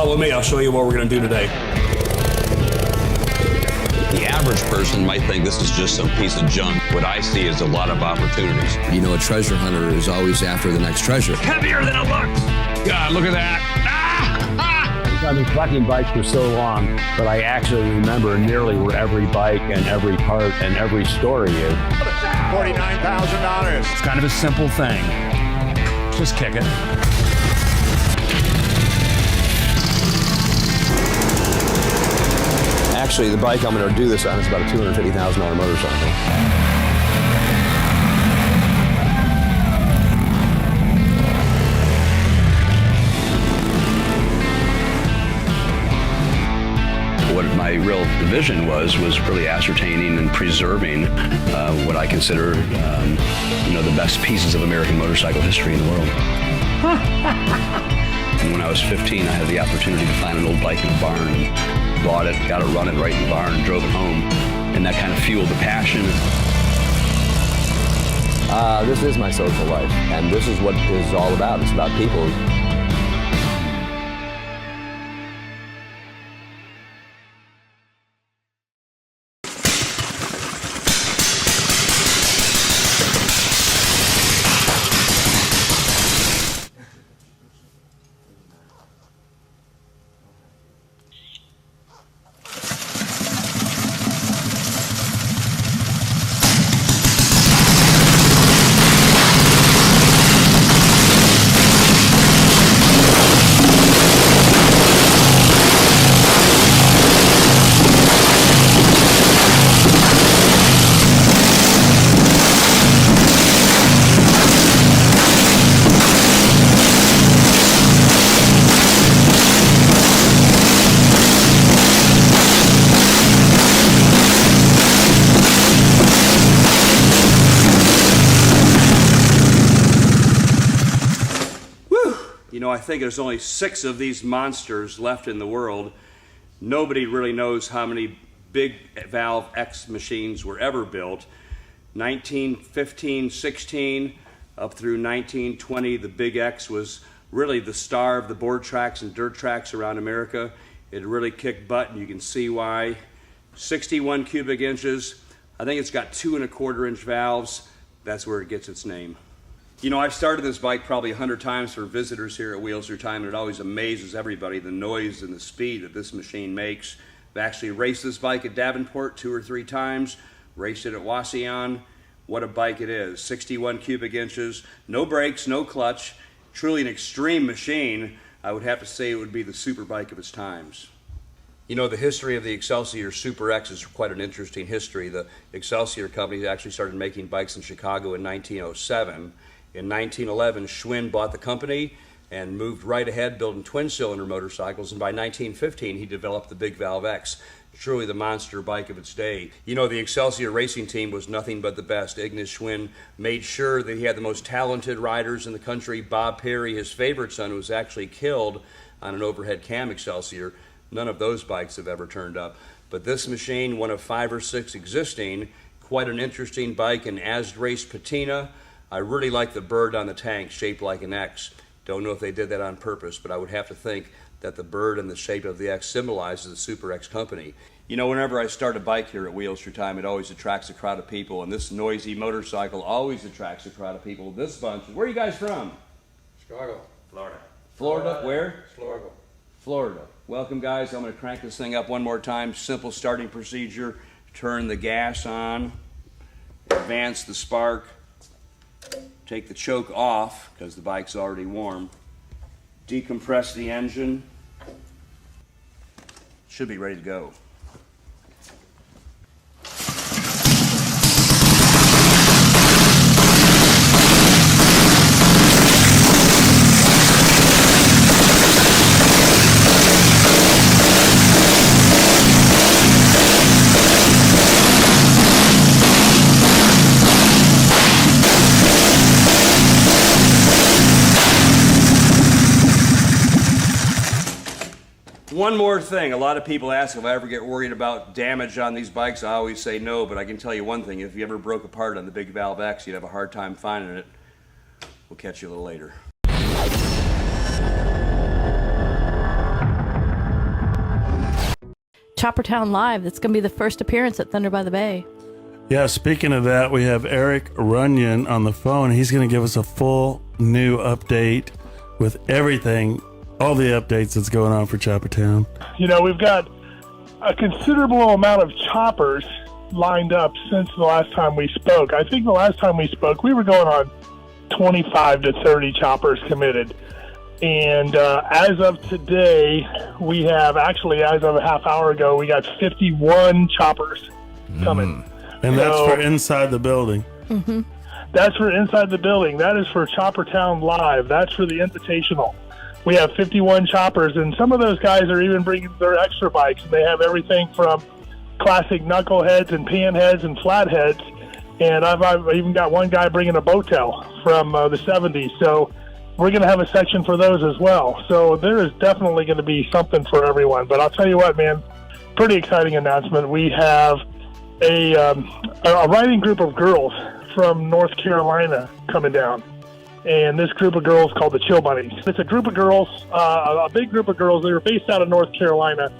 Follow me, I'll show you what we're going to do today. The average person might think this is just some piece of junk. What I see is a lot of opportunities. You know, a treasure hunter is always after the next treasure. Heavier than it looks. God, look at that. I've been collecting bikes for so long, but I actually remember nearly where every bike and every part and every story is. $49,000. It's kind of a simple thing. Just kick it. Actually, the bike I'm going to do this on is about a $250,000 motorcycle. What my real vision was really ascertaining and preserving what I consider, the best pieces of American motorcycle history in the world. And when I was 15, I had the opportunity to find an old bike in a barn and bought it, got it running right in the barn, and drove it home. And that kind of fueled the passion. This is my social life, and this is what it's all about. It's about people. I think there's only 6 of these monsters left in the world. Nobody really knows how many big valve X machines were ever built. 1915, 16, up through 1920, the Big X was really the star of the board tracks and dirt tracks around America. It really kicked butt, and you can see why. 61 cubic inches. I think it's got 2 1/4 inch valves. That's where it gets its name. I've started this bike probably 100 times for visitors here at Wheels Through Time, and it always amazes everybody, the noise and the speed that this machine makes. I've actually raced this bike at Davenport 2 or 3 times, raced it at Wauseon. What a bike it is. 61 cubic inches, no brakes, no clutch, truly an extreme machine. I would have to say it would be the super bike of its times. The history of the Excelsior Super X is quite an interesting history. The Excelsior company actually started making bikes in Chicago in 1907. In 1911, Schwinn bought the company and moved right ahead building twin-cylinder motorcycles, and by 1915 he developed the Big Valve X, truly the monster bike of its day. The Excelsior racing team was nothing but the best. Ignis Schwinn made sure that he had the most talented riders in the country. Bob Perry, his favorite son, was actually killed on an overhead cam Excelsior. None of those bikes have ever turned up. But this machine, one of 5 or 6 existing, quite an interesting bike, an as-race patina. I really like the bird on the tank, shaped like an X. Don't know if they did that on purpose, but I would have to think that the bird and the shape of the X symbolizes the Super X company. Whenever I start a bike here at Wheels Through Time, it always attracts a crowd of people, and this noisy motorcycle always attracts a crowd of people. This bunch, where are you guys from? Chicago. Florida. Florida, where? Florida. Florida. Welcome, guys. I'm going to crank this thing up one more time. Simple starting procedure. Turn the gas on, advance the spark, take the choke off because the bike's already warm, decompress the engine, should be ready to go. One more thing, a lot of people ask if I ever get worried about damage on these bikes. I always say no, but I can tell you one thing, if you ever broke apart on the Big Valve X, you'd have a hard time finding it. We'll catch you a little later. Choppertown Live. That's going to be the first appearance at Thunder by the Bay. Yeah, speaking of that, we have Eric Runyon on the phone. He's going to give us a full new update with everything, all the updates that's going on for Choppertown. You know, we've got a considerable amount of choppers lined up since the last time we spoke. I think the last time we spoke, we were going on 25 to 30 choppers committed. And as of today, we have actually, as of a half hour ago, we got 51 choppers coming. And that's for inside the building. Mm-hmm. That's for inside the building. That is for Choppertown Live. That's for the Invitational. We have 51 choppers, and some of those guys are even bringing their extra bikes. They have everything from classic knuckleheads and panheads and flatheads. And I've even got one guy bringing a Boattail from the 70s. So we're going to have a section for those as well. So there is definitely going to be something for everyone. But I'll tell you what, man, pretty exciting announcement. We have a riding group of girls from North Carolina coming down. And this group of girls called the Chill Bunnies. It's a group of girls, a big group of girls. They were based out of North Carolina.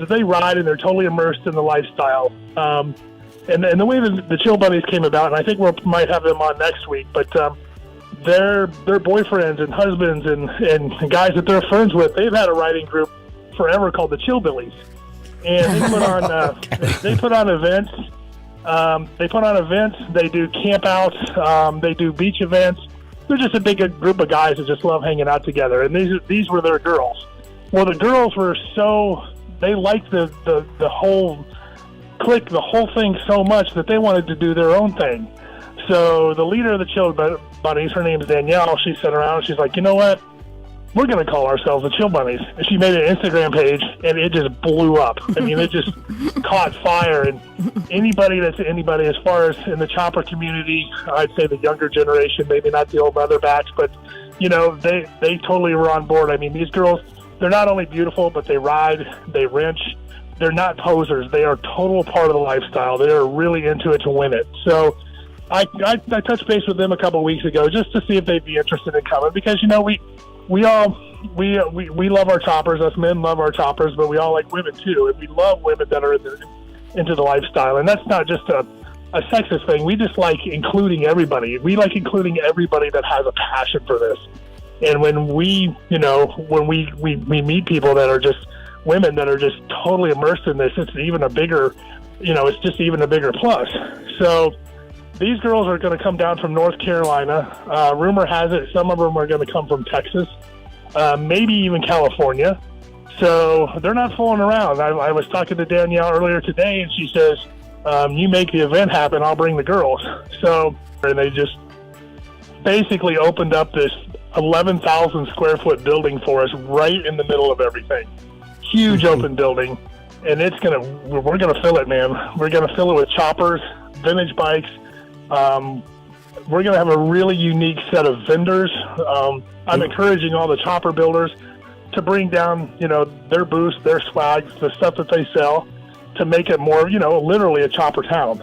They ride and they're totally immersed in the lifestyle. And the way the Chill Bunnies came about, and I think we might have them on next week, but their boyfriends and husbands and guys that they're friends with, they've had a riding group forever called the Chillbillies. And they put on they put on events. They do camp outs. They do beach events. They're just a big group of guys that just love hanging out together. And these were their girls. Well, the girls were they liked the whole clique, the whole thing so much that they wanted to do their own thing. So the leader of the Chill Bunnies, her name is Danielle, she sat around and she's like, you know what? We're going to call ourselves the Chill Bunnies. And she made an Instagram page, and it just blew up. I mean, it just caught fire. And anybody as far as in the chopper community, I'd say the younger generation, maybe not the old leatherbacks, but, you know, they totally were on board. I mean, these girls, they're not only beautiful, but they ride, they wrench. They're not posers. They are a total part of the lifestyle. They are really into it to win it. So I touched base with them a couple of weeks ago just to see if they'd be interested in coming because, you know, we love our choppers. Us men love our choppers, but we all like women too, and we love women that are into the lifestyle. And that's not just a sexist thing. We just like including everybody. We like including everybody that has a passion for this. And when we meet people that are just women that are just totally immersed in this, it's even a bigger plus. So these girls are going to come down from North Carolina. Rumor has it some of them are going to come from Texas, maybe even California. So they're not fooling around. I was talking to Danielle earlier today, and she says, you make the event happen, I'll bring the girls. So, and they just basically opened up this 11,000 square foot building for us right in the middle of everything. Huge open building. And we're going to fill it, man. We're going to fill it with choppers, vintage bikes. We're going to have a really unique set of vendors. I'm encouraging all the chopper builders to bring down, you know, their booths, their swags, the stuff that they sell to make it more, you know, literally a chopper town.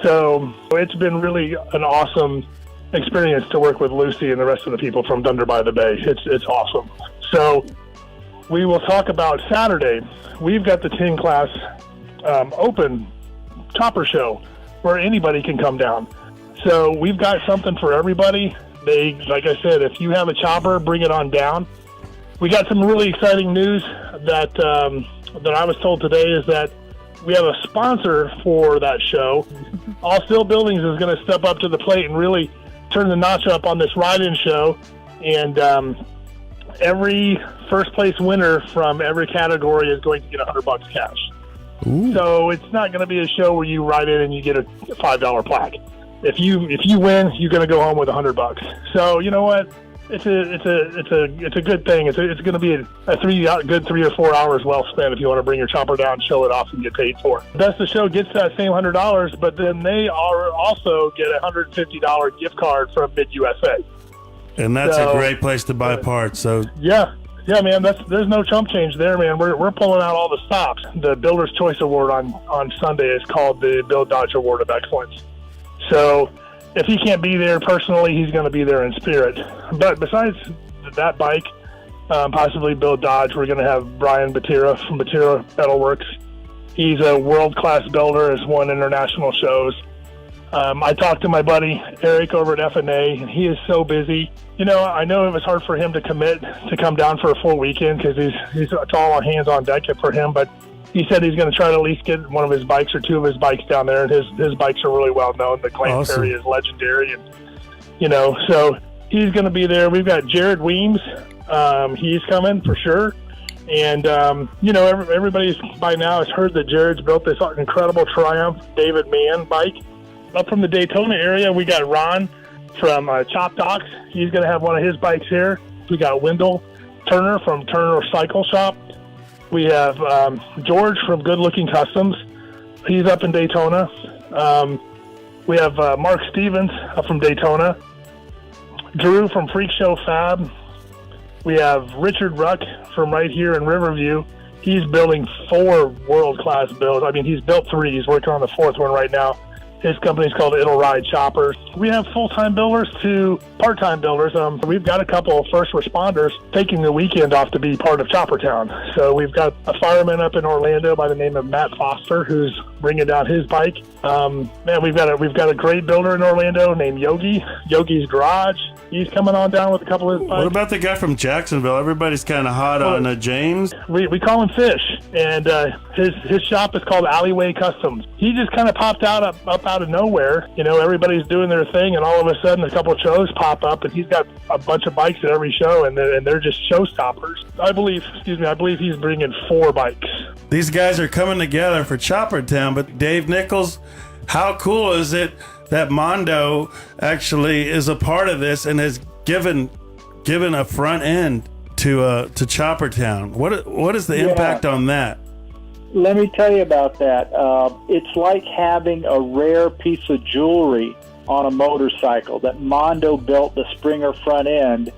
So it's been really an awesome experience to work with Lucy and the rest of the people from Thunder by the Bay. It's awesome. So we will talk about Saturday. We've got the 10 class open chopper show where anybody can come down. So we've got something for everybody. Like I said, if you have a chopper, bring it on down. We got some really exciting news that I was told today is that we have a sponsor for that show. All Steel Buildings is going to step up to the plate and really turn the notch up on this ride-in show. And every first place winner from every category is going to get $100 cash. Ooh. So it's not going to be a show where you ride in and you get a $5 plaque. If you win, you're going to go home with $100. So you know what? It's a good thing. It's going to be a good 3 or 4 hours well spent if you want to bring your chopper down, show it off, and get paid for it. Best of Show gets that same $100, but then they also get a $150 gift card from Mid USA. And that's a great place to buy parts. So yeah, man. There's no chump change there, man. We're pulling out all the stops. The Builder's Choice Award on Sunday is called the Bill Dodge Award of Excellence. So if he can't be there personally, he's going to be there in spirit. But besides that bike, possibly Bill Dodge, we're going to have Brian Batira from Batira Metalworks. He's a world-class builder, has won international shows. I talked to my buddy Eric over at FNA, and he is so busy. You know, I know it was hard for him to commit to come down for a full weekend because it's all hands on deck for him, but he said he's going to try to at least get one of his bikes or two of his bikes down there, and his bikes are really well known. The Glen Ferry is legendary, and you know, so he's going to be there. We've got Jared Weems. He's coming for sure. And, you know, everybody by now has heard that Jared's built this incredible Triumph David Mann bike. Up from the Daytona area, we got Ron from Chop Talks. He's going to have one of his bikes here. We got Wendell Turner from Turner Cycle Shop. We have George from Good Looking Customs. He's up in Daytona. We have Mark Stevens up from Daytona. Drew from Freak Show Fab. We have Richard Ruck from right here in Riverview. He's building 4 world-class builds. I mean, he's built 3. He's working on the 4th one right now. His company's called It'll Ride Choppers. We have full-time builders to part-time builders. We've got a couple of first responders taking the weekend off to be part of Choppertown. So we've got a fireman up in Orlando by the name of Matt Foster who's bringing down his bike. Man, we've got a great builder in Orlando named Yogi. Yogi's Garage. He's coming on down with a couple of his bikes. What about the guy from Jacksonville? Everybody's kind of hot on James. We call him Fish, and his shop is called Alleyway Customs. He just kind of popped out up out of nowhere. You know, everybody's doing their thing, and all of a sudden a couple of shows pop up, and he's got a bunch of bikes at every show, and they're just showstoppers. I believe he's bringing 4 bikes. These guys are coming together for Choppertown, but Dave Nichols, how cool is it that Mondo actually is a part of this and has given a front end to Choppertown? What is the impact on that? Let me tell you about that. It's like having a rare piece of jewelry on a motorcycle that Mondo built, the Springer front end,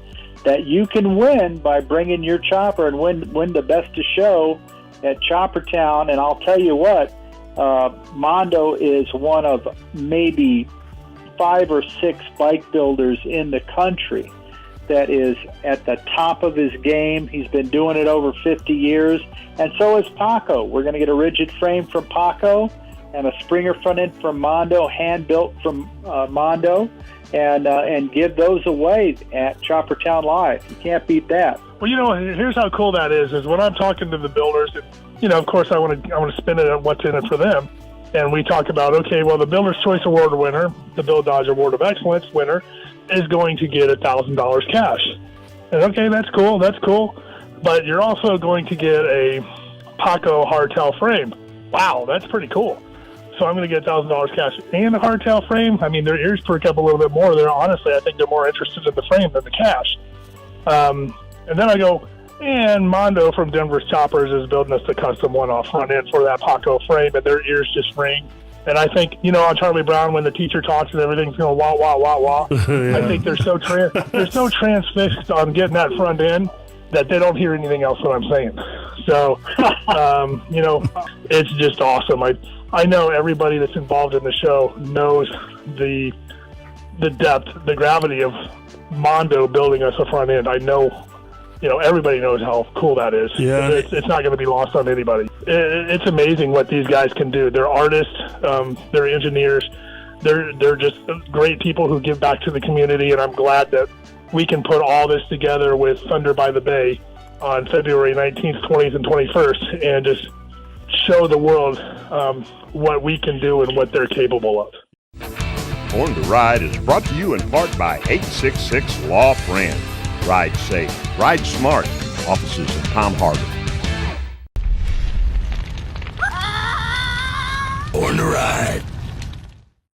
that you can win by bringing your chopper and win the best of show at Choppertown. And I'll tell you what, Mondo is one of maybe 5 or 6 bike builders in the country that is at the top of his game. He's been doing it over 50 years, and so is Paco. We're going to get a rigid frame from Paco and a Springer front end from Mondo, hand-built from Mondo, and give those away at Choppertown Live. You can't beat that. Well, you know, here's how cool that is when I'm talking to the builders, and, you know, of course I want to spin it on what's in it for them. And we talk about, okay, well, the Builder's Choice Award winner, the Bill Dodge Award of Excellence winner, is going to get $1,000 cash. And okay, that's cool. But you're also going to get a Paco hardtail frame. Wow, that's pretty cool. So I'm going to get $1,000 cash and a hardtail frame. I mean, their ears perk up a little bit more. Honestly, I think they're more interested in the frame than the cash. And then I go, and Mondo from Denver's Choppers is building us a custom one-off front end for that Paco frame, and their ears just ring. And I think, you know, on Charlie Brown, when the teacher talks and everything's going wah, wah, wah, wah, yeah. I think they're so transfixed on getting that front end that they don't hear anything else that I'm saying. So, you know, it's just awesome. I know everybody that's involved in the show knows the depth, the gravity of Mondo building us a front end. I know, you know, everybody knows how cool that is. Yeah. It's not going to be lost on anybody. It's amazing what these guys can do. They're artists, they're engineers, they're just great people who give back to the community, and I'm glad that we can put all this together with Thunder by the Bay on February 19th, 20th, and 21st, and just show the world what we can do and what they're capable of. Born to Ride is brought to you in part by 866 Law Friend. Ride safe, ride smart. Offices in Palm Harbor.